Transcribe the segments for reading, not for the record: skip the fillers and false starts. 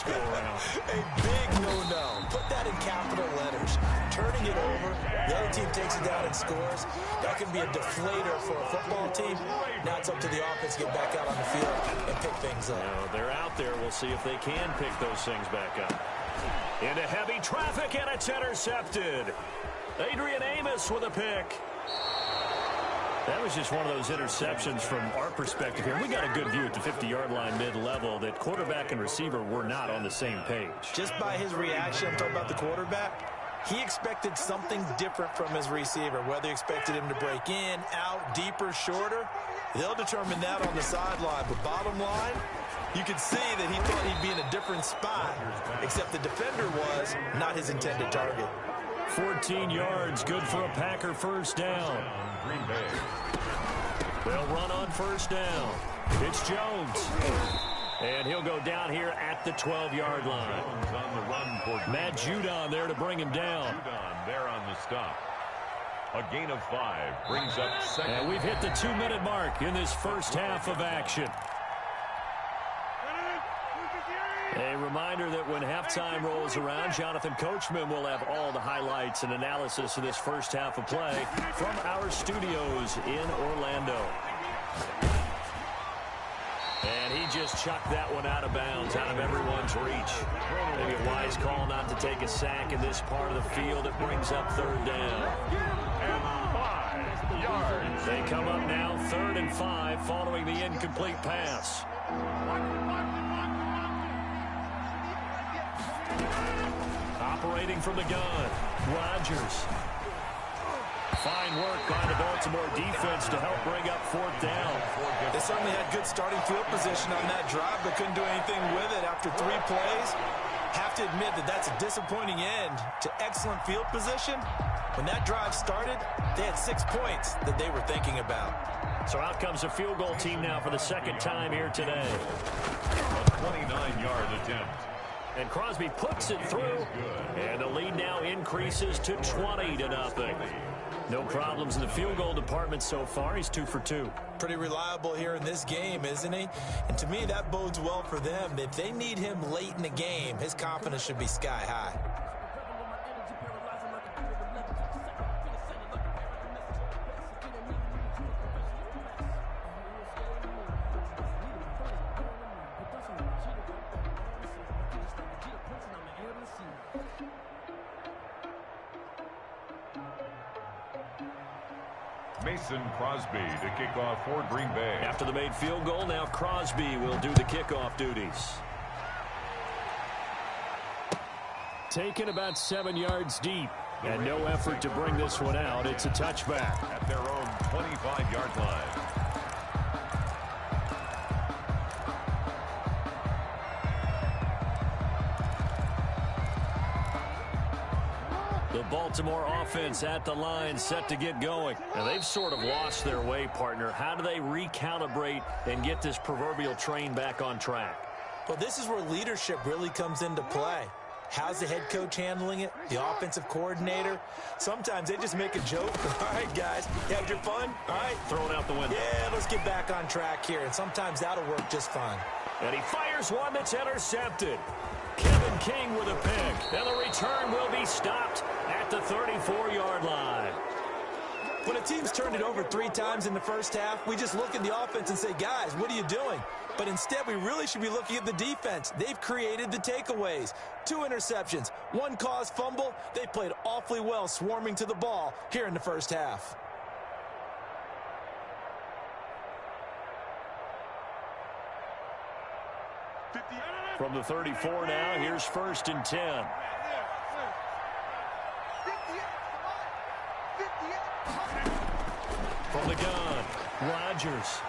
this go around. A big no-no. Put that in capital letters. Turning it over, the other team takes it down and scores. That can be a deflator for a football team. Now it's up to the offense to get back out on the field and pick things up. They're out there. We'll see if they can pick those things back up. Into heavy traffic, and it's intercepted. Adrian Amos with a pick. That was just one of those interceptions from our perspective here. We got a good view at the 50-yard line mid-level that quarterback and receiver were not on the same page. Just by his reaction, I'm talking about the quarterback, he expected something different from his receiver. Whether he expected him to break in, out, deeper, shorter, they'll determine that on the sideline. But bottom line, you could see that he thought he'd be in a different spot, except the defender was not his intended target. 14 yards, good for a Packer first down. Green Bay. They'll run on first down. It's Jones. And he'll go down here at the 12-yard line. On the run, Matt Judon there to bring him down. Judon there on the stop. A gain of 5 brings up second. And we've hit the 2-minute mark in this first half of action. A reminder that when halftime rolls around, Jonathan Coachman will have all the highlights and analysis of this first half of play from our studios in Orlando. And he just chucked that one out of bounds, out of everyone's reach. Maybe a wise call not to take a sack in this part of the field. It brings up third down. And 5 yards. They come up now, 3rd and 5, following the incomplete pass. Operating from the gun, Rodgers. Fine work by the Baltimore defense to help bring up 4th down. They certainly had good starting field position on that drive, but couldn't do anything with it after 3 plays. Have to admit that that's a disappointing end to excellent field position. When that drive started, they had 6 points that they were thinking about. So out comes a field goal team now for the second time here today. A 29-yard attempt. And Crosby puts it through, and the lead now increases to 20-0. No problems in the field goal department so far. He's 2 for 2. Pretty reliable here in this game, isn't he? And to me, that bodes well for them. If they need him late in the game, his confidence should be sky high. Mason Crosby to kick off for Green Bay. After the made field goal, now Crosby will do the kickoff duties. Taken about 7 yards deep, and no effort to bring this one out. It's a touchback. At their own 25-yard line. The Baltimore offense at the line, set to get going. Now, they've sort of lost their way, partner. How do they recalibrate and get this proverbial train back on track? Well, this is where leadership really comes into play. How's the head coach handling it? The offensive coordinator? Sometimes they just make a joke. All right, guys, you had your fun? All right. Throw it out the window. Yeah, let's get back on track here. And sometimes that'll work just fine. And he fires one that's intercepted. Kevin King with a pick. And the return will be stopped at the 34-yard line. When a team's turned it over 3 times in the first half, we just look at the offense and say, guys, what are you doing? But instead, we really should be looking at the defense. They've created the takeaways. 2 interceptions, 1 caused fumble. They played awfully well swarming to the ball here in the first half. From the 34 now, here's 1st and 10. From the gun, Rodgers.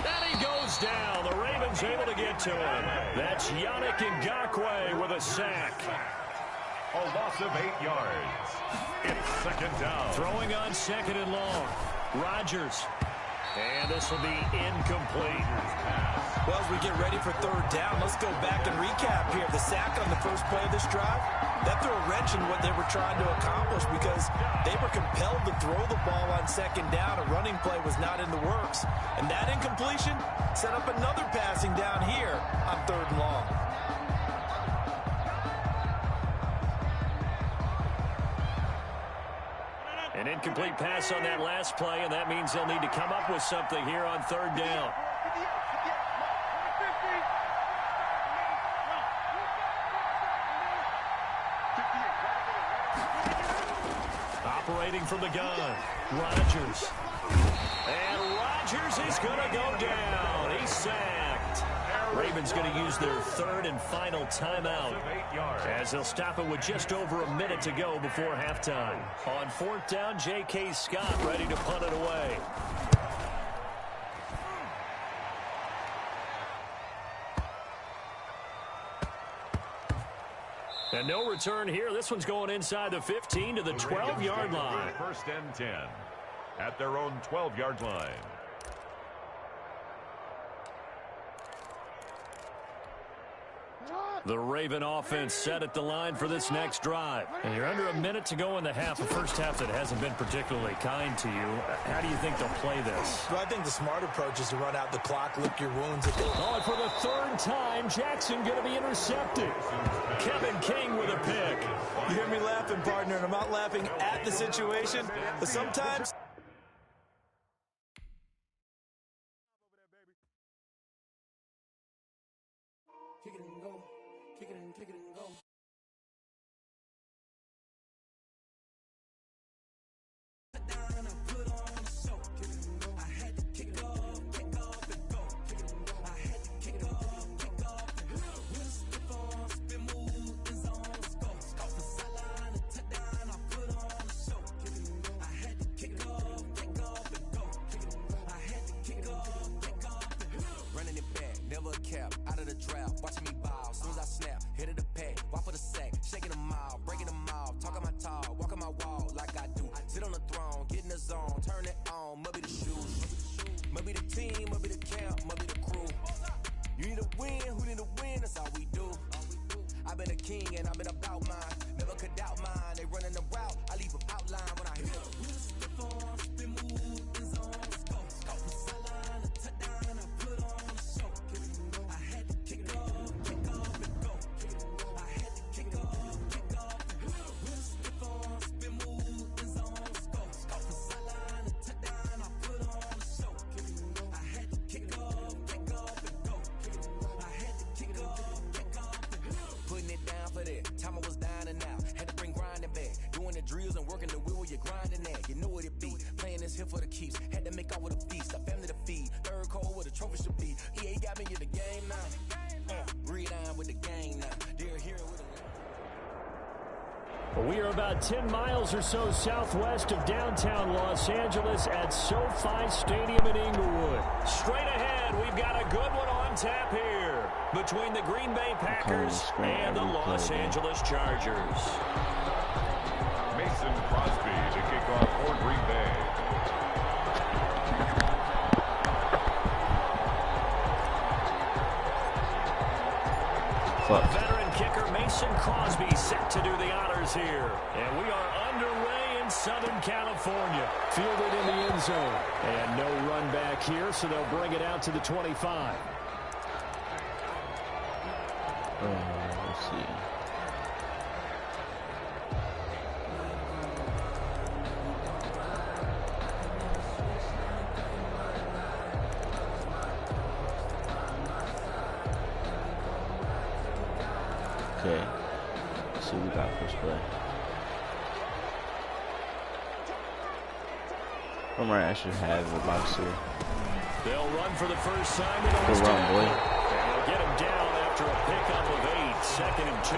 And he goes down. The Ravens able to get to him. That's Yannick Ngakoue with a sack. A loss of 8 yards. It's 2nd down. Throwing on 2nd and long. Rodgers. And this will be incomplete. Well, as we get ready for 3rd down, let's go back and recap here. The sack on the first play of this drive, that threw a wrench in what they were trying to accomplish because they were compelled to throw the ball on 2nd down. A running play was not in the works. And that incompletion set up another passing down here on 3rd and long. Incomplete pass on that last play, and that means they'll need to come up with something here on third down. Operating from the gun, Rodgers. And Rodgers is going to go down. He's sacked. Ravens going to use their third and final timeout as they'll stop it with just over a minute to go before halftime. On fourth down, J.K. Scott ready to punt it away. And no return here. This one's going inside the 15 to the 12-yard line. First and 10 at their own 12-yard line. The Raven offense set at the line for this next drive. And you're under a minute to go in the half, a first half that hasn't been particularly kind to you. How do you think they'll play this? Well, I think the smart approach is to run out the clock, lick your wounds. Oh, and for the third time, Jackson going to be intercepted. Kevin King with a pick. You hear me laughing, partner, and I'm not laughing at the situation, but sometimes... Kick it and go. Kick it and go. Down, I put on a show. Kick it and go. I had to kick off and go. Kick it and go. I had to kick off and go. With a stiff on, spin move, and zone, let's go. Off the sideline, a touchdown, I put on a show. Kick it and go. I had to kick off and go. Kick it and go. I had to kick off and go. Running it back, never a cap, out of the draft, watching me ball. As soon as I snap, hit of the pack, walk for the sack, shaking them all, breaking them off, talking my talk, walking my wall like I do. Sit on the throne, get in the zone, turn it on, must be the shoes, must be the team, must be the camp, must be the crew. You need to win, who need to win, that's all we do. I've been a king and I've been about mine, never could doubt mine. They running the route, I leave an outline when I hit it. Stiff on, spin move, and zone, let's go. Off the sideline, a touchdown, I put on a show. I had to kick off and go. I had to kick off. With a stiff on, spin move, and zone, let's go. Off the sideline, a touchdown, I put on a show. I had to kick off and go. I had to kick off and go. Putting it down for that. Time I was down and out. Had to bring grinding back. Doing the drills and working the wheel where you're grinding at. You know what it be. Playing this here for the keeps. Had to make out with a feast. A family to feed. Third cold where the trophy should be. EA got me in the game now. Read on with the gang now. Dear hero with a We are about 10 miles or so southwest of downtown Los Angeles at SoFi Stadium in Inglewood. Straight ahead, we've got a good one on tap here between the Green Bay Packers and the Los Angeles Chargers. Mason Crosby to kick off for Green Bay. Veteran kicker Mason Crosby set to do the honors here. And we are underway in Southern California. Fielded in the end zone. And no run back here, so they'll bring it out to the 25. Let's see. Okay, let's see what we got first play. I might actually have a box here. They'll run for the first time. Good run, boy. And they'll get him down after a pickup of 8, 2nd and 2.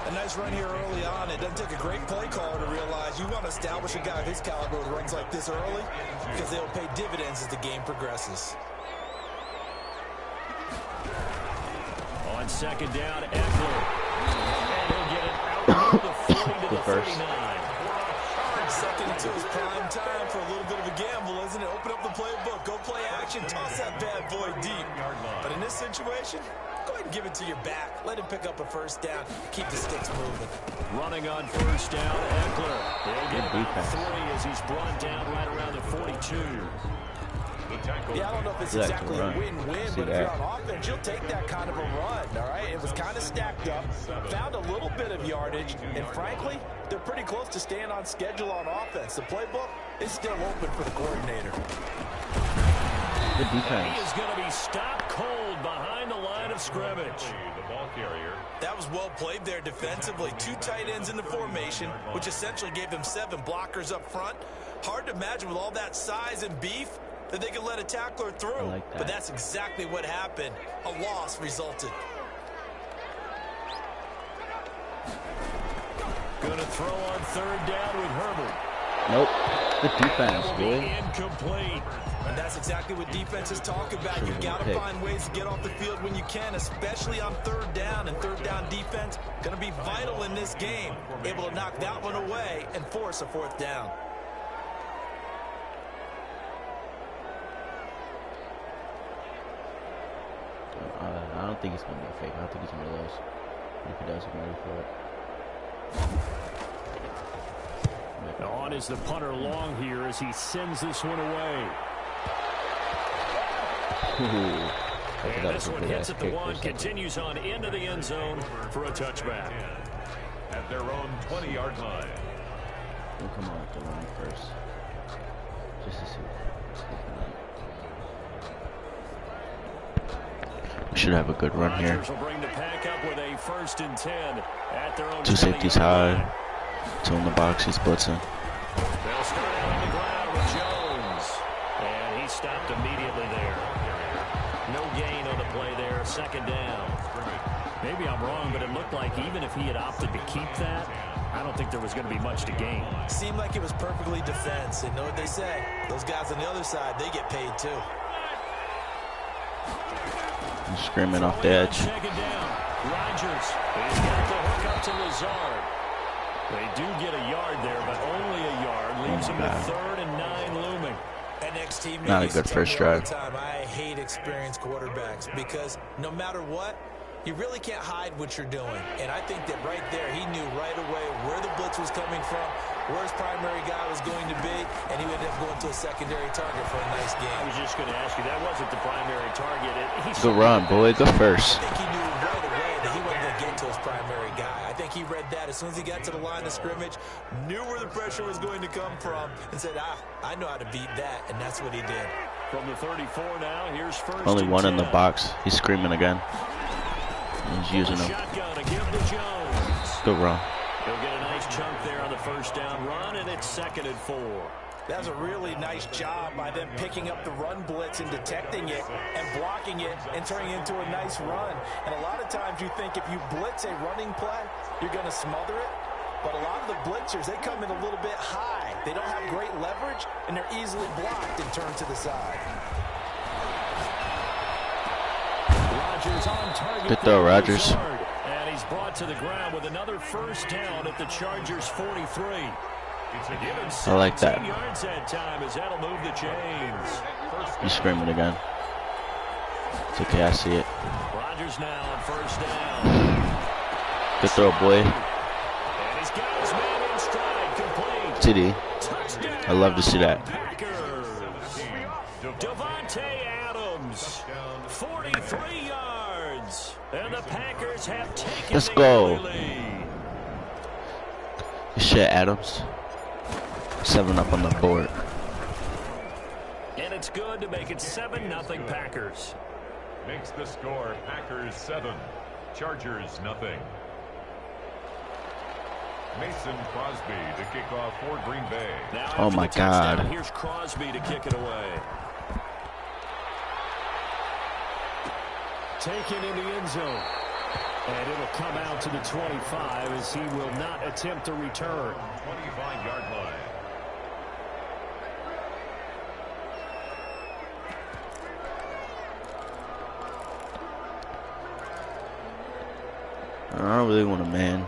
A nice run here early on. It doesn't take a great play caller to realize you want to establish a guy of his caliber with runs like this early because they'll pay dividends as the game progresses. On second down, Eckler. And he'll get it out near the 40 to the 39. Second until it's prime time for a little bit of a gamble, isn't it? Open up the playbook, go play action, toss that bad boy deep. But in this situation, go ahead and give it to your back. Let him pick up a first down. Keep the sticks moving. Running on first down, Eckler. He'll get about 3 as he's brought down right around the 42. Yeah, I don't know if it's exactly a win-win, but if you're on offense, you'll take that kind of a run, all right? It was kind kind of stacked up, found a little bit of yardage, and frankly, they're pretty close to staying on schedule on offense. The playbook is still open for the coordinator. Good defense. He is going to be stopped cold behind the line of scrimmage. The ball carrier. That was well played there defensively. 2 tight ends in the formation, which essentially gave them 7 blockers up front. Hard to imagine with all that size and beef that they could let a tackler through. Like that. But that's exactly what happened. A loss resulted. Going to throw on 3rd down with Herbert. Nope. Good defense, That will boy. be incomplete. And that's exactly what defenses talk about. Should've You've been got to picked. find ways to get off the field when you can, especially on 3rd down. And 3rd down defense going to be vital in this game. Able to knock that one away and force a 4th down. I don't think it's going to be a fake. I don't think he's one of those. If he does, I'm ready for it. On is the punter long here as he sends this one away. Ooh. And this one hits at the 1, continues on into the end zone for a touchback. At their own 20-yard line. We'll come on with the line first. Just to see. We should have a good run here. Rodgers will bring the pack up with a 1st and 10 at their own 2 safeties 20-yard line. high. 2 in the box. He's blitzing. They'll start on the ground with Jones. And he stopped immediately there. No gain on the play there. 2nd down. Maybe I'm wrong, but it looked like even if he had opted to keep that, I don't think there was going to be much to gain. Seemed like it was perfectly defense. And know what they say? Those guys on the other side, they get paid too. He's screaming off the edge. 2nd down. Rodgers. He's got the hook up to Lazard. They do get a yard there, but only a yard. Leaves them with 3rd and 9 looming. That next team Not a good first drive. I hate experienced quarterbacks because no matter what, you really can't hide what you're doing. And I think that right there, he knew right away where the blitz was coming from, where his primary guy was going to be, and he would end up going to a secondary target for a nice game. I was just going to ask you, that wasn't the primary target. Good run, boy. Go first. I think he knew right away that he wasn't going to get to his primary guy. I think he read that as soon as he got to the line of scrimmage, knew where the pressure was going to come from, and said, I know how to beat that, and that's what he did. From the 34 now, here's 1st Only and 1 in 10. the box. He's screaming again. He's using him. Shotgun to give to Jones. Good run. He'll get a nice chunk there on the 1st down run, and it's 2nd and 4. That was a really nice job by them picking up the run blitz and detecting it and blocking it and turning it into a nice run. And a lot of times you think if you blitz a running play, you're going to smother it. But a lot of the blitzers, they come in a little bit high. They don't have great leverage, and they're easily blocked and turned to the side. Rodgers on target. Good throw, Rodgers. And he's brought to the ground with another 1st down at the Chargers' 43. I like that. 17 yards that time as that'll move the chains. He's screaming again. It's okay, I see it. Rodgers now on 1st down. Good throw, boy. And he's got his man in stride, complete. TD. Touchdown. I love to see that. Packers. Devontae Adams, 43 yards. And the Packers have taken Let's the go. early lead. Good shit, Adams. 7 up on the board. And it's good to make it 7-0 Packers. Makes the score Packers 7, Chargers nothing. Mason Crosby to kick off for Green Bay. Now Oh after my the touchdown, God. Here's Crosby to kick it away. Taken in the end zone. And it'll come out to the 25 as he will not attempt to return. 25-yard line. I don't really want a man.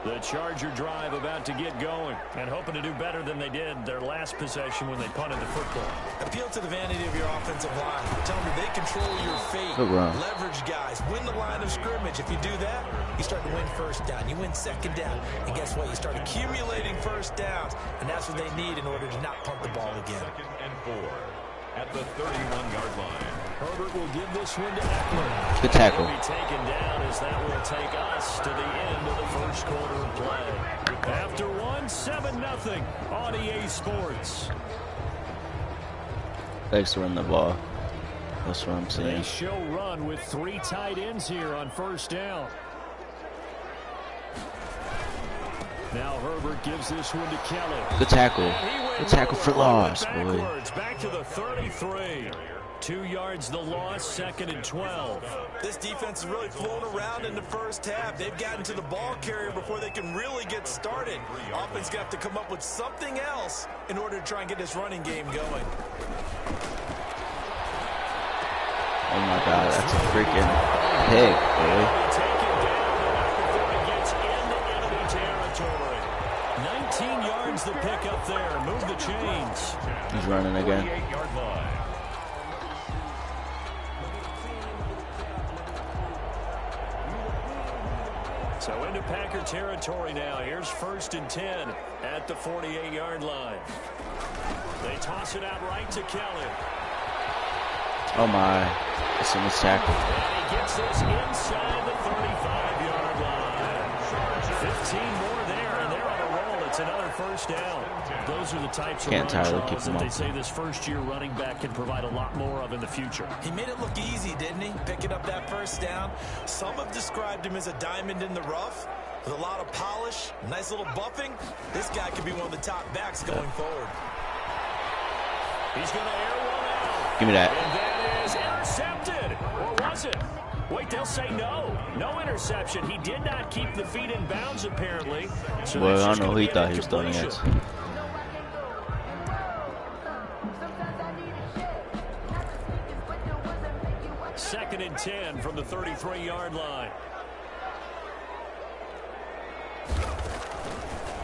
The Charger drive about to get going and hoping to do better than they did their last possession when they punted the football. Appeal to the vanity of your offensive line. Tell them they control your fate. Good run. Leverage guys. Win the line of scrimmage. If you do that, you start to win 1st down. You win 2nd down. And guess what? You start accumulating 1st downs. And that's what they need in order to not punt the ball again. 2nd and 4. at the 31-yard line. Herbert will give this one to Eckler. Good tackle. He'll be taken down as that will take us to the end of the first quarter of play. After one, 7-0 on EA Sports. Thanks to run the ball. That's what I'm saying. They show run with 3 tight ends here on first down. Now Herbert gives this one to Kelly. Good tackle. Good tackle for loss, boy. Back to the 33. 2 yards the loss, 2nd and 12. This defense is really flown around in the first half. They've gotten to the ball carrier before they can really get started. Offense got to come up with something else in order to try and get this running game going. Oh my God, that's a freaking pig, boy. Taken down before he gets into enemy territory. 19 yards the pickup there. Move the chains. He's running again. 48-yard line. So into Packer territory now. Here's 1st and 10 at the 48-yard line. They toss it out right to Kelly. Oh my. It's a missed tackle. And he gets this inside the 35-yard line. 15 more there, and they're on a roll. It's another first down. Those are the types of runs that they say this first-year running back can provide a lot more of in the future. He made it look easy, didn't he? Picking up that first down. Some have described him as a diamond in the rough with a lot of polish, nice little buffing. This guy could be one of the top backs going forward. He's going to air one out. Give me that. And that is intercepted. Or was it? Wait, they'll say no. No interception. He did not keep the feet in bounds, apparently. So Well, I don't know who he thought he was throwing against. Second and 10 from the 33-yard line.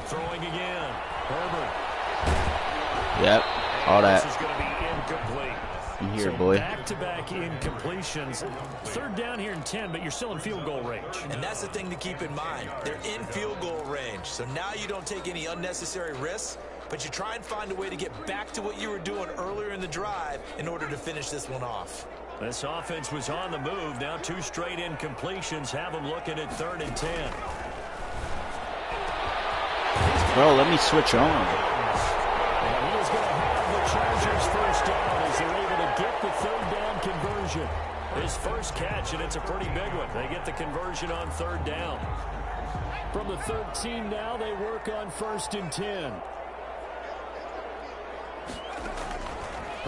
Throwing again. Herbert. Yep, all that. This is going to be incomplete. I'm here, So boy. back-to-back incompletions. 3rd down here and 10, but you're still in field goal range. And that's the thing to keep in mind. They're in field goal range. So now you don't take any unnecessary risks, but you try and find a way to get back to what you were doing earlier in the drive in order to finish this one off. This offense was on the move. Now 2 straight incompletions have them looking at 3rd and 10. Bro, let me switch on. And he is going to have the Chargers first down as they're able to get the 3rd down conversion. His first catch, and it's a pretty big one. They get the conversion on 3rd down. From the 13 now, they work on 1st and 10.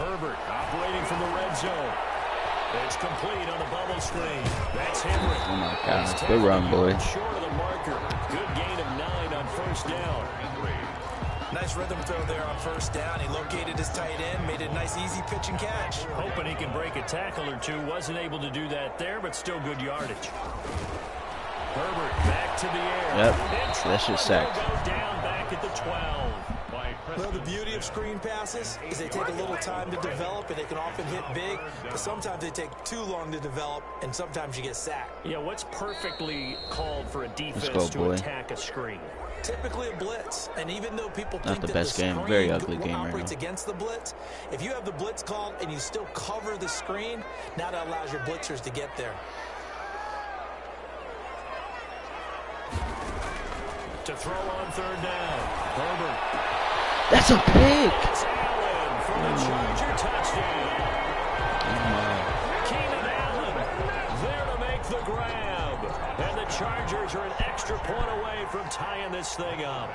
Herbert operating from the red zone. It's complete on the bubble screen. That's Henry. Oh my God, good run, boy. Short of the marker. Good gain of 9 on 1st down. Nice rhythm throw there on 1st down. He located his tight end, made a nice easy pitch and catch. Hoping he can break a tackle or two. Wasn't able to do that there, but still good yardage. Herbert back to the air. Yep, that shit's sacked. Go down back at the 12. Well, the beauty of screen passes is they take a little time to develop, and they can often hit big, but sometimes they take too long to develop, and sometimes you get sacked. Yeah, what's perfectly called for a defense go, to boy. attack a screen? Typically a blitz, and even though people Not think the that best the game. screen Very ugly game right operates now. against the blitz, if you have the blitz called and you still cover the screen, now that allows your blitzers to get there. To throw on 3rd down. Herbert. That's a pig. It's Allen for the Charger touchdown. Keenan Allen there to make the grab. And the Chargers are an extra point away from tying this thing up.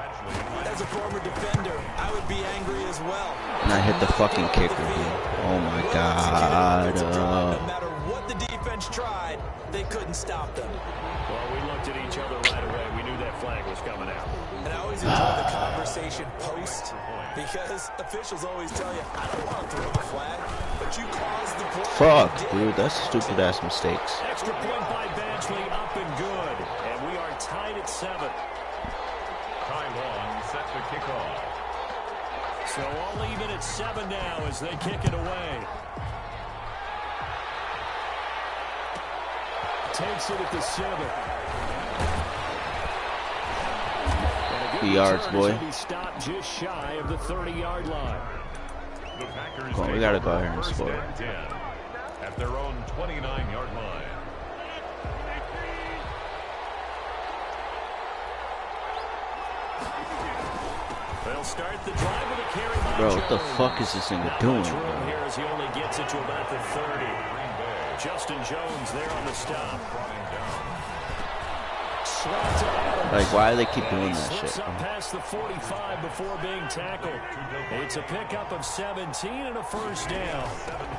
As a former defender, I would be angry as well. And I hit the fucking kicker, dude. Oh my God. No matter what the defense tried, they couldn't stop them. Well, we looked at each other right away. We knew that flag was coming out. And I always enjoy the conversation post because officials always tell you, I don't want to throw the flag, but you caused the play. Fuck, dude. That's stupid ass mistakes. Extra point by Badgley, up and good. And we are tied at 7. Taiwan set the kickoff. So all even at 7 now as they kick it away. Takes it at the 7. 2 yards, boy. Be stopped just shy of the 30-yard line. The Packers Come on, we gotta go here and score. First and 10 at their own 29-yard line. They'll start the drive with a carry by Bro, what the Jones. fuck is this nigga doing, Much room bro? here as he only gets it to about the 30. Justin Jones there on the stop. Slot to Adams. Like, why do they keep doing that Slips shit? up past the 45 before being tackled. It's a pickup of 17 and a first down.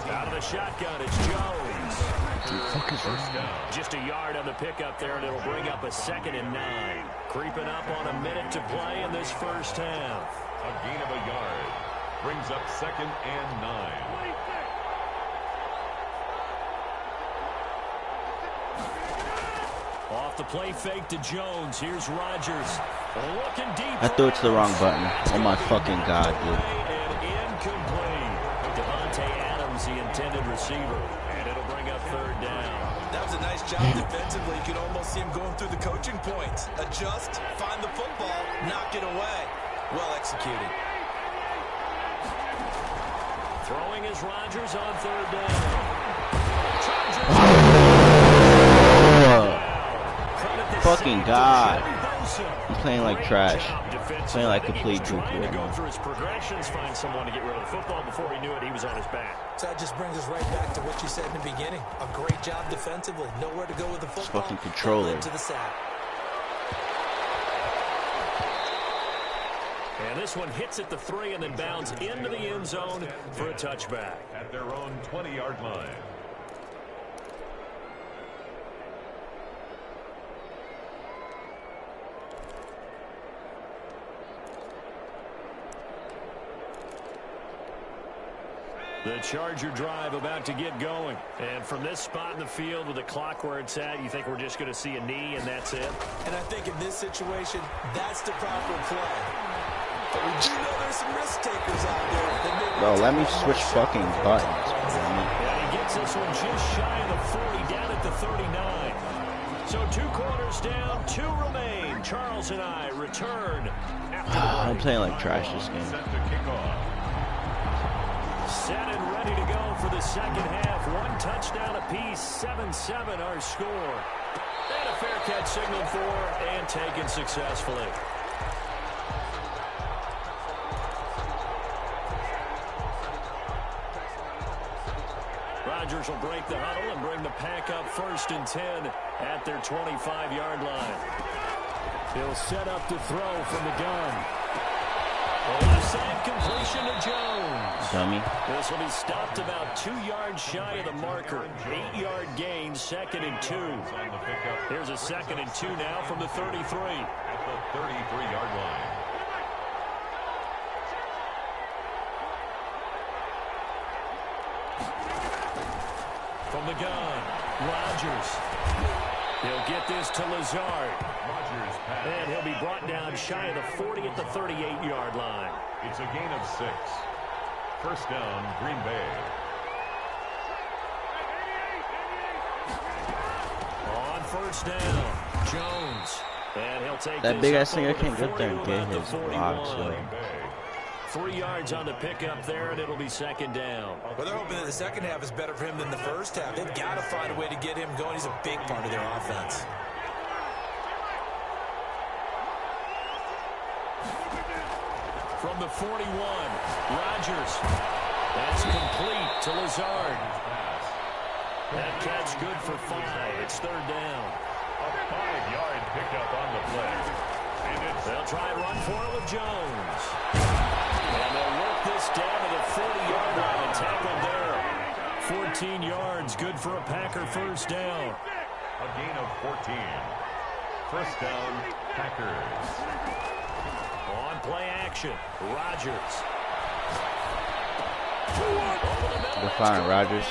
Out of the shotgun, it's Jones. What the fuck is that? Just a yard on the pickup there, and it'll bring up a 2nd and 9. Creeping up on a minute to play in this first half. A gain of a yard brings up 2nd and 9. Off the play fake to Jones. Here's Rodgers. Looking deep. I threw it to the wrong button. Oh my fucking god, dude. And incomplete. Devontae Adams, the intended receiver. And it'll bring up 3rd down. That was a nice job defensively. You could almost see him going through the coaching points. Adjust, find the football, knock it away. Well executed. Throwing is Rodgers on 3rd down. Fucking god. I'm playing like trash. Playing like complete doo-doo Trying to right go now. through his progressions, find someone to get rid of the football. Before he knew it, he was on his back. So that just brings us right back to what you said in the beginning. A great job defensively. Nowhere to go with the football. Fucking controller. That led to the sack. And this one hits at the 3 and then bounds into the end zone for a touchback. At their own 20-yard line. The Charger drive about to get going. And from this spot in the field with the clock where it's at, you think we're just going to see a knee and that's it? And I think in this situation, that's the proper play. But we do know there's some risk takers out there. That may Bro, let me take switch one fucking shot. buttons. And he gets this one just shy of the 40, down at the 39. So 2 quarters down, 2 remain. Charles and I return after the break. I'm playing like trash this game. Set to kick off. Set and ready to go for the second half. 1 touchdown apiece, 7-7 our score. And a fair catch signaled for and taken successfully. Rodgers will break the huddle and bring the pack up 1st and 10 at their 25-yard line. He'll set up to throw from the gun. Left side completion to Jones. Dummy. This will be stopped about 2 yards shy of the marker. 8-yard gain, 2nd and 2. On the pickup. Here's a 2nd and 2 now from the 33. At the 33-yard line. From the gun, Rodgers. He'll get this to Lazard. Rodgers pass. And he'll be brought down shy of the 40 at the 38-yard line. It's a gain of 6. First down, Green Bay. On 1st down, Jones. And he'll take That this big up ass nigga over the can't get 40 there to and get about the his 41. blocks, yo. Green Bay. 3 yards on the pickup there, and it'll be 2nd down. Well, they're hoping that the second half is better for him than the first half. They've got to find a way to get him going. He's a big part of their offense. From the 41, Rodgers. That's complete to Lazard. That catch good for 5. It's 3rd down. A 5-yard pickup on the play. And it's They'll try and run for it with Jones. And they'll work this down to the 40-yard line and tackled there. 14 yards, good for a Packer first down. a gain of 14. First down, Packers. On play action, Rodgers. They're firing Rodgers.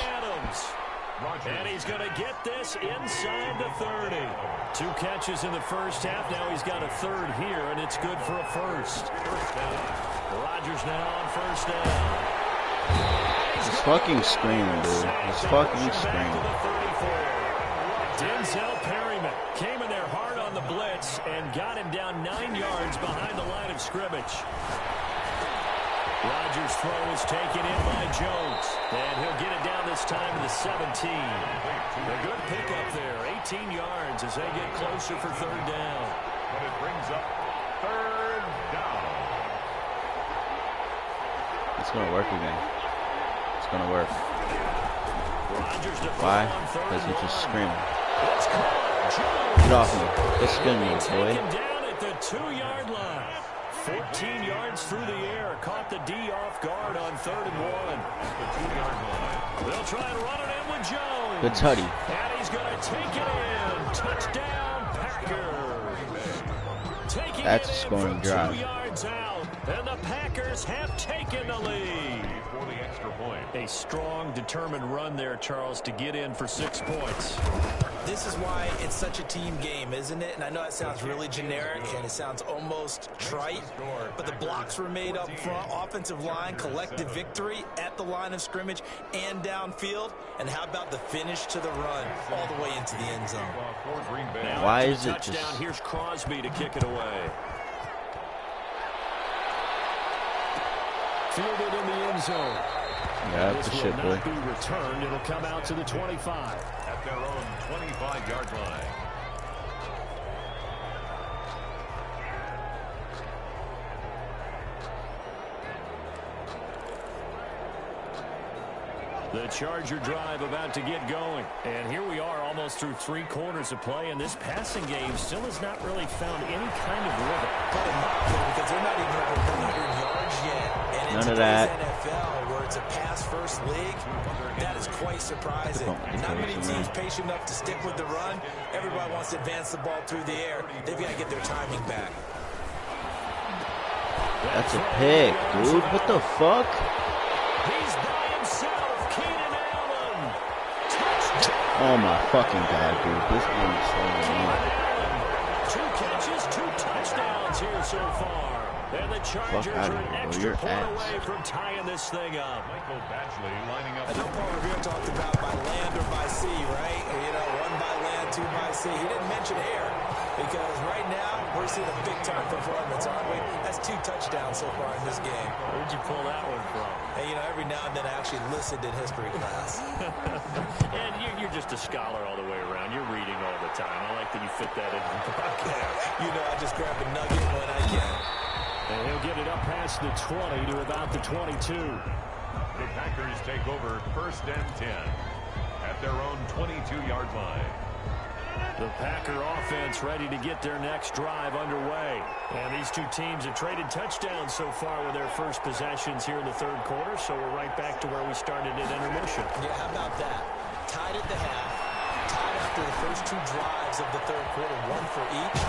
And he's going to get this inside the 30. 2 catches in the first half. Now he's got a 3rd here, and it's good for a first. First down. Rodgers now on first down. He's fucking screaming, dude. He's fucking screaming. Denzel Perryman came in there hard on the blitz and got him down 9 yards behind the line of scrimmage. Rodgers' throw is taken in by Jones. And he'll get it down this time to the 17. A good pickup there. 18 yards as they get closer for third down. But it brings up third down. It's going to work again. It's going to work. Rodgers to Why? on third Because he's just and screaming. one. It's caught. Jones. Get off me. Just spin me, boy. Taken down at the 2-yard line. 14 yards through the air. Caught the D off guard on third and one. The 2-yard line. They'll try and run it in with Jones. Good tutty. And he's going to take it in. Touchdown, Packers. Taking That's it a in scoring from drive. 2 yards out. And the Packers have taken the lead. For the extra point. A strong, determined run there, Charles, to get in for 6 points. This is why it's such a team game, isn't it? And I know it sounds really generic and it sounds almost trite, but the blocks were made up front, offensive line, collective victory at the line of scrimmage and downfield. And how about the finish to the run all the way into the end zone? For Green Bay. Now Why after is the it touchdown, just... here's Crosby to kick it away. Fielded in the end zone. Yeah, that's This a will shit, boy. not be returned. It'll come out to the 25. At their own 25-yard line. The Charger drive about to get going. And here we are almost through 3 quarters of play, and this passing game still has not really found any kind of rhythm. Because they're not even over 100 yards yet. And in None of today's that. NFL, where it's a pass-first league, that is quite surprising. Not many teams patient enough to stick with the run. Everybody wants to advance the ball through the air. They've got to get their timing back. That's a pick, dude. What the fuck? He's by himself. Keenan Allen. Touchdown. Oh my fucking god, dude. This game is so annoying. 2 catches, 2 touchdowns here so far. And the Chargers outta are an here, bro. extra You're point ass. away from tying this thing up. Michael Badgley lining up. I know Paul Revere talked about by land or by sea, right? You know, 1 by land, 2 by sea. He didn't mention air because right now we're seeing a big-time performance, aren't we? That's 2 touchdowns so far in this game. Where'd you pull that one from? And, you know, every now and then I actually listened in history class. And you're just a scholar all the way around. You're reading all the time. I like that you fit that in the broadcast. You know, I just grab a nugget when I can. And he'll get it up past the 20 to about the 22. The Packers take over 1st and 10 at their own 22-yard line. The Packer offense ready to get their next drive underway. And these 2 teams have traded touchdowns so far with their first possessions here in the 3rd quarter, so we're right back to where we started at intermission. Yeah, how about that? Tied at the half, tied after the first 2 drives of the 3rd quarter, 1 for each.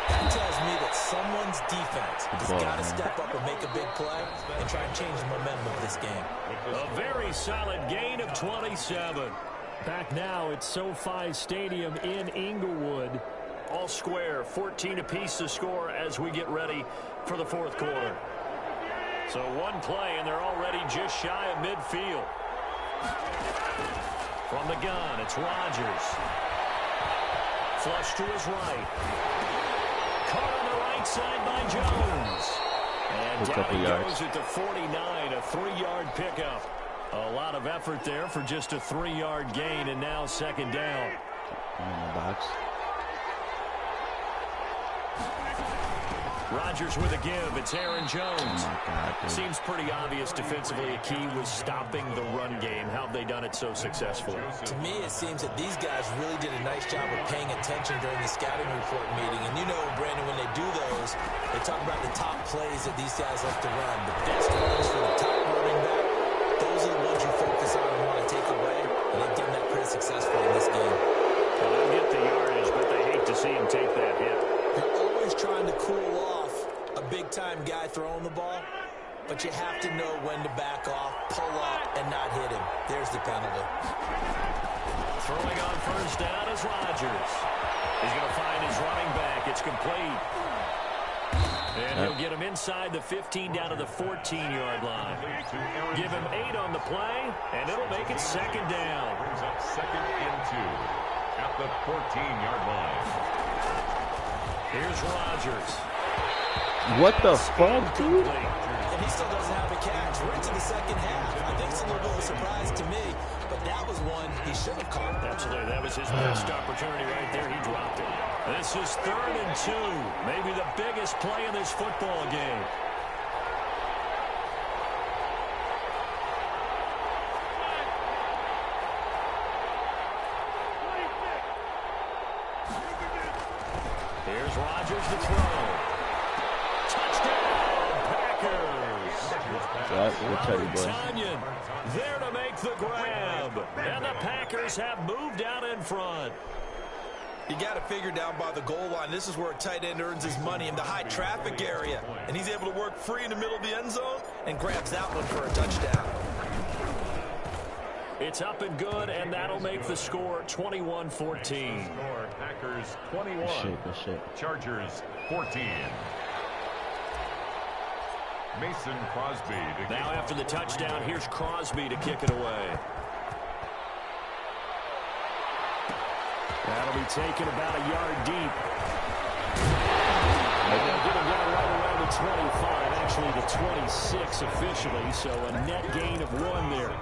That tells me that someone's defense has got to step up and make a big play and try and change the momentum of this game. A very solid gain of 27. Back now at SoFi Stadium in Inglewood. All square, 14 apiece to score as we get ready for the 4th quarter. So 1 play, and they're already just shy of midfield. From the gun, it's Rodgers. Flush to his right. Caught on the right side by Jones. And down he goes at the 49, a 3-yard pickup. A lot of effort there for just a 3-yard gain, and now 2nd down. In the box. Rodgers with a give. It's Aaron Jones. Oh my God, dude. Seems pretty obvious defensively. A key was stopping the run game. How have they done it so successfully? To me, it seems that these guys really did a nice job of paying attention during the scouting report meeting. And you know, Brandon, when they do those, they talk about the top plays that these guys like to run. The best runs for the top running back. Those are the ones you focus on and want to take away. And they've done that pretty successfully in this game. Well, they'll get the yardage, but they hate to see him take that hit. You're always trying to cool off a big-time guy throwing the ball, but you have to know when to back off, pull up, and not hit him. There's the penalty. Throwing on 1st down is Rodgers. He's going to find his running back. It's complete. And he'll get him inside the 15 down to the 14-yard line. Give him 8 on the play, and it'll make it 2nd down. Brings up 2nd and 2 at the 14-yard line. Here's Rodgers. What the fuck, dude? And he still doesn't have a catch. We're into the second half. I think it's a little bit of a surprise to me, but that was one he should have caught. Absolutely. That was his best opportunity right there. He dropped it. This is 3rd and 2. Maybe the biggest play in this football game. Here's Rodgers to throw. Touchdown, Packers. Tanyan there to make the grab. And the Packers have moved out in front. You got to figure down by the goal line. This is where a tight end earns his money in the high traffic area. And he's able to work free in the middle of the end zone and grabs that one for a touchdown. It's up and good, and that'll make the score 21-14. Packers 21. Good shit. Chargers 14. Mason Crosby. Now after the touchdown, here's Crosby to kick it away. That'll be taken about a yard deep. They'll get him down right around the 25, actually the 26 officially, so a net gain of 1 there.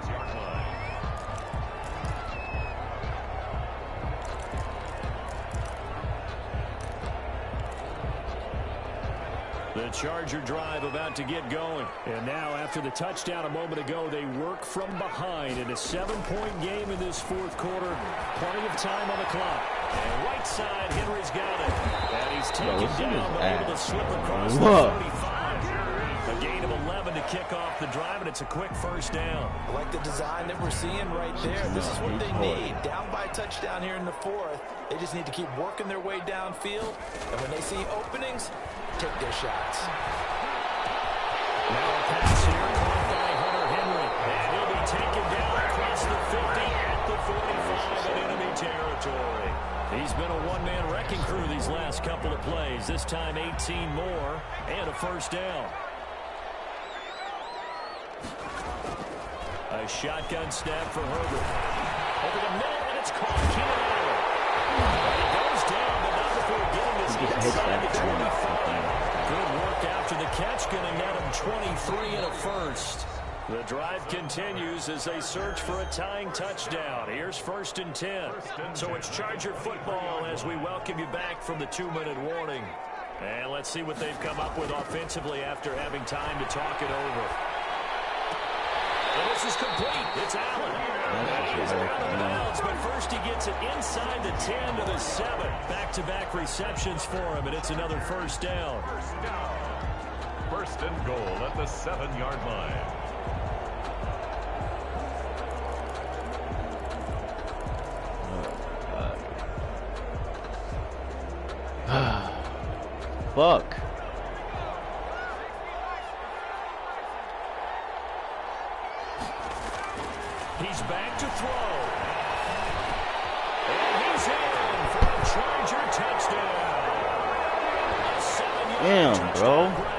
The Charger drive about to get going. And now after the touchdown a moment ago, they work from behind in a 7-point game in this 4th quarter. Plenty of time on the clock. And right side, Henry's got it. And he's taken down, but able to slip across the 35. A gain of 11 to kick off the drive, and it's a quick first down. I like the design that we're seeing right there. This is what they need. Down by a touchdown here in the 4th. They just need to keep working their way downfield. And when they see openings, take their shots. Now a pass here caught by Hunter Henry. And he'll be taken down across the 50 at the 45 in enemy territory. He's been a one-man wrecking crew these last couple of plays. This time 18 more and a first down. A shotgun snap for Herbert. Over the middle, and it's caught. Keenan Allen. And he goes down, but not before getting this inside the 25. Good work after the catch. Going to net him 23 and a first. The drive continues as they search for a tying touchdown. Here's 1st and 10. So it's Charger football as we welcome you back from the 2-minute warning. And let's see what they've come up with offensively after having time to talk it over. And this is complete. It's Allen. And he's out of bounds, but first he gets it inside the 10 to the 7. Back-to-back receptions for him, and it's another first down. First and goal at the 7-yard line. Fuck. He's back to throw. And he's in for a Charger touchdown. A 7-yard touchdown grab.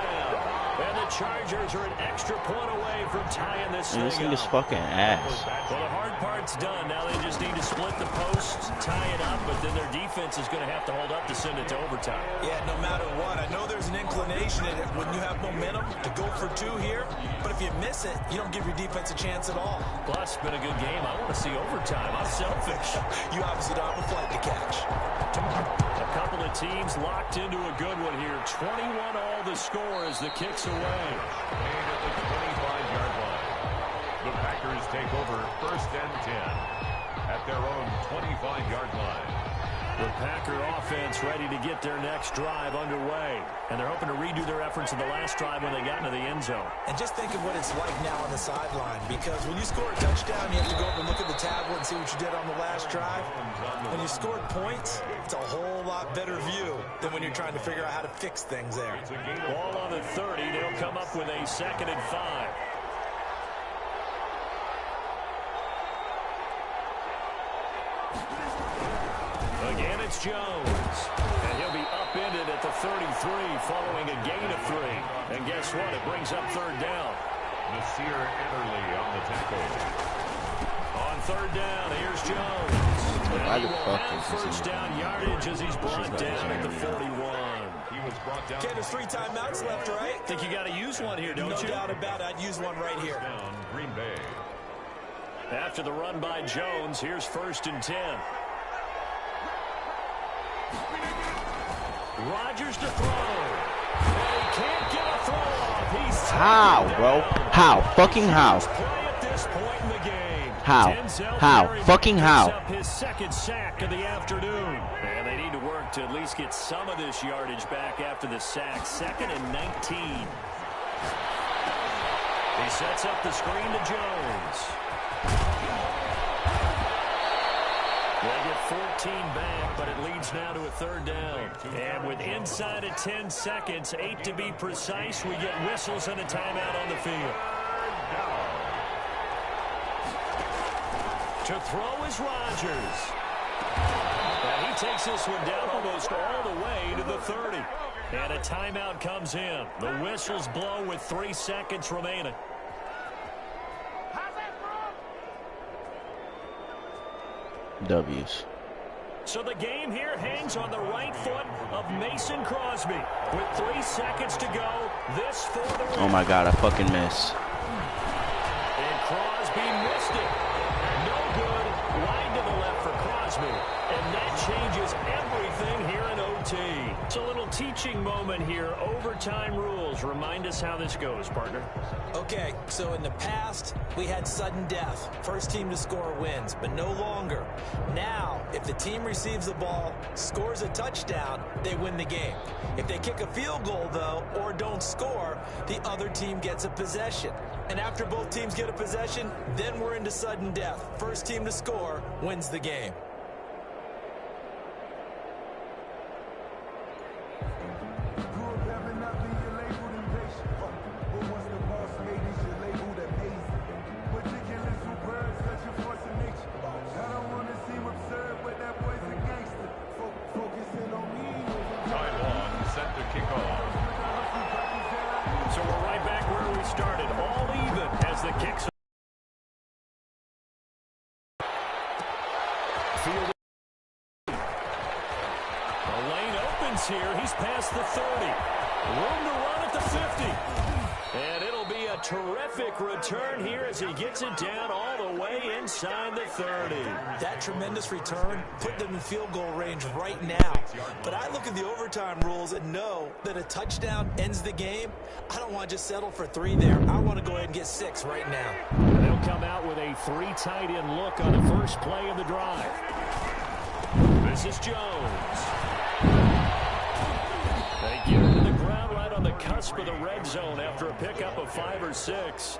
And the Chargers are an extra point away from tying this thing up. This nigga's fucking ass. Well, the hard part's done. Now they just need to split the posts, tie it up, but then their defense is going to have to hold up to send it to overtime. Yeah, no matter what. I know there's an inclination in it when you have momentum to go for 2 here, but if you miss it, you don't give your defense a chance at all. Plus, been a good game. I want to see overtime. I'm selfish. You obviously don't have a flight to catch. A couple of teams locked into a good one here. 21 all the score as the kick's away. And at the 25-yard line, the Packers take over 1st and 10 at their own 25-yard line. The Packer offense ready to get their next drive underway. And they're hoping to redo their efforts in the last drive when they got into the end zone. And just think of what it's like now on the sideline, because when you score a touchdown, you have to go up and look at the tablet and see what you did on the last drive. When you scored points, it's a whole lot better view than when you're trying to figure out how to fix things there. Ball on the 30. They'll come up with a 2nd and 5. Again, it's Jones. And he'll be upended at the 33 following a gain of 3. And guess what? It brings up 3rd down. Nasir Ederly on the tackle. On 3rd down, here's Jones. Why the fuck And is this first down yardage as he's brought down at the 41. He was brought down. Okay, there's 3 timeouts left, right? Think you got to use one here, don't you? No doubt about it. I'd use one right here. Down, Green Bay. After the run by Jones, here's 1st and 10. Rodgers to throw. And he can't get a throw off. He's How, bro? How? Fucking how? Play at this point in the game. How? Denzel How? Perry Fucking picks how? up his 2nd sack of the afternoon. And they need to work to at least get some of this yardage back after the sack. 2nd and 19. He sets up the screen to Jones. They get 14 back, but it leads now to a 3rd down. And with inside of 10 seconds, 8 to be precise, we get whistles and a timeout on the field. To throw is Rodgers. And he takes this one down almost all the way to the 30. And a timeout comes in. The whistles blow with 3 seconds remaining. W's. So the game here hangs on the right foot of Mason Crosby. With 3 seconds to go, this for the win. Oh my god, I fucking miss. And Crosby missed it. No good. Wide to the left for Crosby. And that changes everything here in OT. It's a little teaching moment here. Overtime rules. Remind us how this goes, partner. Okay, so in the past, we had sudden death. First team to score wins, but no longer. Now, if the team receives the ball, scores a touchdown, they win the game. If they kick a field goal, though, or don't score, the other team gets a possession. And after both teams get a possession, then we're into sudden death. First team to score wins the game. So we're right back where we started, all even as the kicks. Field. The lane opens here. He's past the 30. Room to run at the 50. And it'll be a terrific return here as he gets it down all the way inside the 30. That tremendous return put them in field goal range right now. But I look at the overtime rules and know that a touchdown ends the game. I don't want to just settle for 3 there. I want to go ahead and get 6 right now. They'll come out with a 3 tight end look on the first play of the drive. This is Jones. They get it to the ground right on the cusp of the red zone after a pickup of 5 or 6.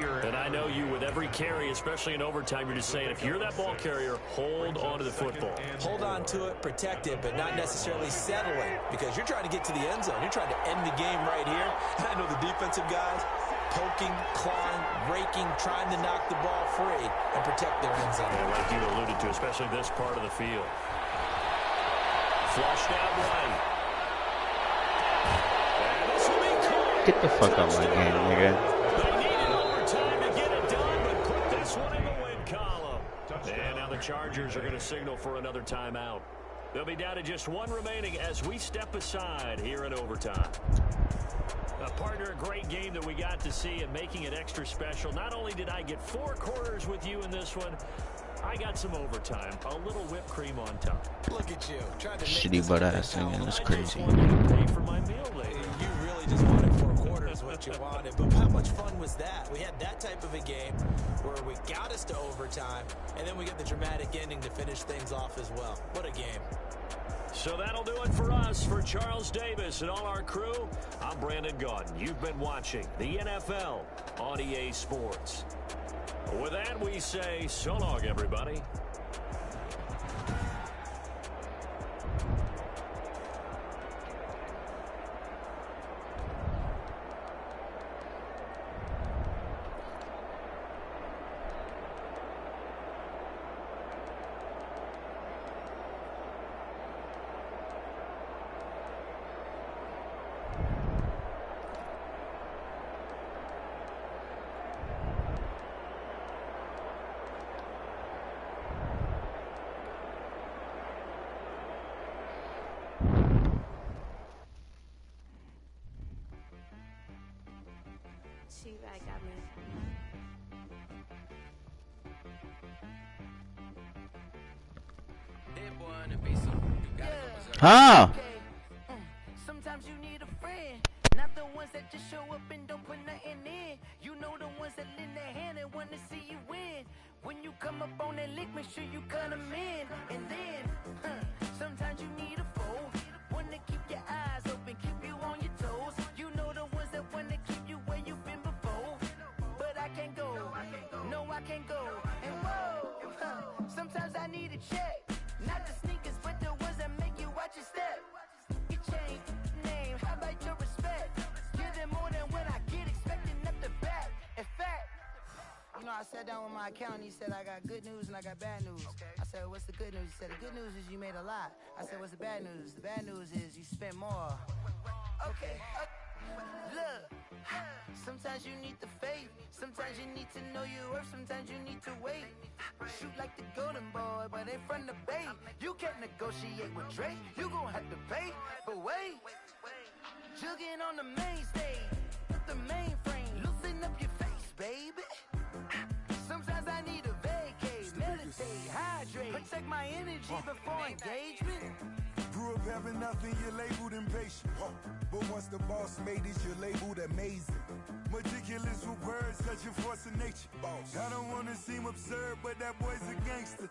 And I know you, with every carry, especially in overtime, you're just saying, if you're that ball carrier, hold on to the football. Hold on to it, protect it, but not necessarily settle it, because you're trying to get to the end zone. You're trying to end the game right here. And I know the defensive guys poking, clawing, raking, trying to knock the ball free and protect their end zone. Yeah, like you alluded to, especially this part of the field. Flushed out right. And this will be caught. Get the fuck out of my game, nigga. They needed overtime to get it done, but put this one in the win column. And now the Chargers are going to signal for another timeout. They'll be down to just 1 remaining as we step aside here in overtime. Partner, a great game that we got to see and making it extra special. Not only did I get 4 quarters with you in this one, I got some overtime. A little whipped cream on top. Look at you. Trying to Shitty butt ass singing. That's crazy. I just wanted to pay for my meal later. You really just wanted 4 quarters what you wanted. But how much fun was that? We had that type of a game where we got us to overtime, and then we get the dramatic ending to finish things off as well. What a game. So that'll do it for us. For Charles Davis and all our crew, I'm Brandon Gaudin. You've been watching the NFL on EA Sports. With that, we say so long, everybody. Huh? Sometimes you need a friend, not the ones that just show up and don't put nothing in. You know the ones that lend their hand and want to see you win. When you come up on that lick, make sure you cut them in. And then, sometimes you need a foe, one to keep your eyes open, keep you on your toes. You know the ones that want to keep you where you've been before. But I can't go, no I can't go. And whoa, sometimes I need a check. Not the sneakers, but the ones that make you watch your step. You change name, how about your respect? Give them more than what I get, expecting up the back. In fact, you know, I sat down with my accountant, he said, I got good news and I got bad news. I said, what's the good news? He said, the good news is you made a lot. I said, what's the bad news? The bad news is you spent more. Okay, look, sometimes you need the faith, sometimes you need to know your worth, sometimes you need to wait. Shoot like the golden boy, but ain't from the bay. You can't negotiate with Drake, you gon' have to pay. But wait, jugging on the main stage, with the mainframe, loosen up your face, baby. Sometimes I need a vacate, meditate, hydrate, protect my energy before engagement. Grew up having nothing, you're labeled impatient. But once the boss made it, you're labeled amazing. Meticulous with words, such a force of nature. I don't wanna seem absurd, but that boy's a gangster.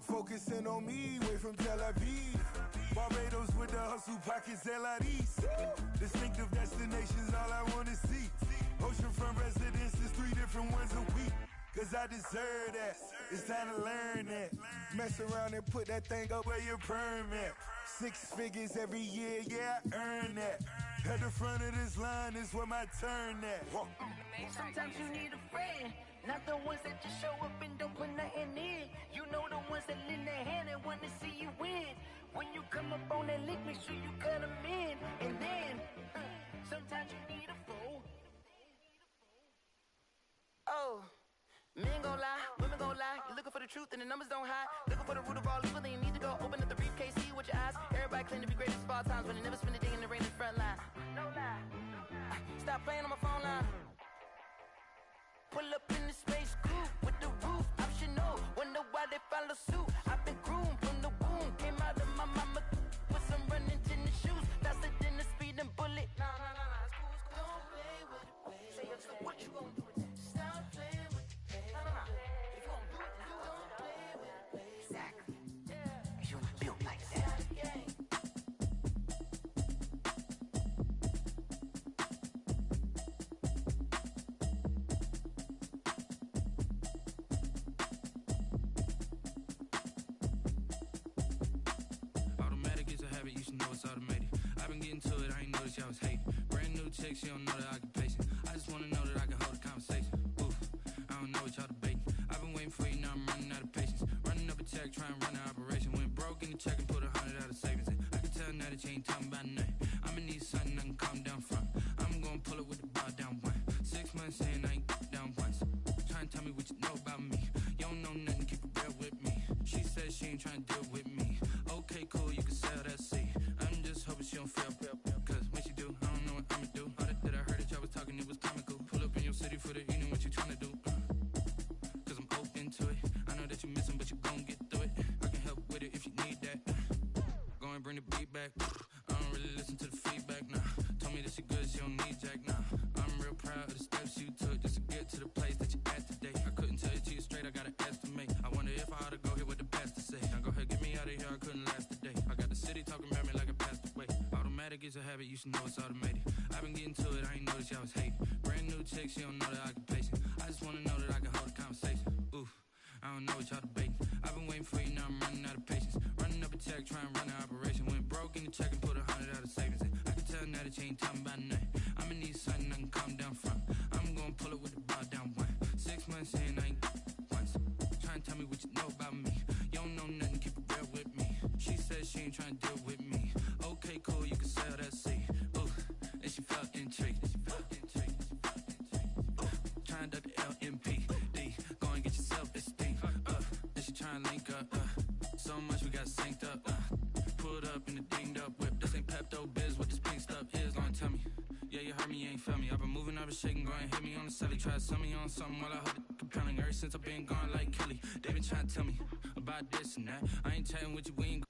Focusing on me, way from Tel Aviv. Barbados with the hustle pockets, LIDs. Distinctive destinations, all I wanna see. Oceanfront residences, 3 different ones a week. Cause I deserve that, it's time to learn that. Mess around and put that thing up where your perm at. 6 figures every year, yeah, I earn that. At the front of this line is where my turn at. Sometimes you need a friend, not the ones that just show up and don't put nothing in. You know the ones that lend their hand and want to see you win. When you come up on that lick, make sure you cut them in. And then, sometimes you need a foe. Oh. Men gon' lie, women gon' lie. You're looking for the truth and the numbers don't hide. Looking for the root of all evil, then you need to go open up the briefcase, see with your eyes. Everybody claim to be great at small times, but they never spend a day in the rain in the front line. No lie. Stop playing on my phone line. Pull up in the space coupe with the roof optional. Wonder why they follow suit. I've been groomed from the womb. Came out of my mama with some running tennis shoes. Faster than the speeding bullet. No, it's cool. Don't play with it, baby. Say so what you gon' do? Stop playing. You should know it's automated. I've been getting to it, I ain't noticed y'all was hating. Brand new chick, she don't know the occupation. I just wanna know that I can hold a conversation. Oof, I don't know what y'all debating. I've been waiting for you, now I'm running out of patience. Running up a check, trying to run an operation. Went broke in the check and put 100 out of savings in. I can tell now that you ain't talking about nothing. I'ma need something I can calm down from. I'm gonna pull it with the bar down one. 6 months in, I ain't down once. Trying to tell me what you know about me. You don't know nothing, keep it real with me. She said she ain't trying to deal with me. Okay, cool, you can sell that seed. I'm just hoping she don't fail. Cause when she do, I don't know what I'ma do. All that I heard that y'all was talking, it was comical. Pull up in your city for the evening, what you tryna do? Cause I'm open to it. I know that you missing, but you gon' get through it. I can help with it if you need that. Go and bring the beat back. I don't really listen to the feedback, nah. Told me that she good, she don't need jack, nah. I'm real proud of the steps you took just to get to the place that you at today. I couldn't tell you to you straight, I gotta estimate. I wonder if I ought to go here with the best to say. Now go ahead, get me out of here, I couldn't last a day. I got the city talking about me like I passed away. Automatic is a habit, you should know it's automated. I've been getting to it, I ain't noticed y'all was hating. Brand new chick, she don't know the occupation. I just wanna know that I can hold a conversation. Oof, I don't know what y'all debating. I've been waiting for you, now I'm running out of patience. Running up a check, trying to run an operation. Went broke in the check and put 100 out of savings in. I can tell now that you ain't talking about nothing. I'ma need something I can calm down from. I'm gonna pull it with the bar down one. 6 months in, I ain't once. Trying to tell me what you know about me. You don't know nothing, keep it real with me. She said she ain't trying to deal with me. Okay, cool, you can sell that seed. Ooh, and she felt intrigued. Trying to duck the LMPD. Go and get your self-esteem. And she trying to link up. So much we got synced up. Pulled up in the dinged up whip. This ain't Pepto-Biz, what this pink stuff is. Gonna tell me. Yeah, you heard me, you ain't felt me. I've been moving, I've been shaking, go and hit me on the celly. Try to sell me on something while I hold it compelling. Ever since I've been gone like Kelly, they been trying to tell me about this and that. I ain't chatting with you, we ain't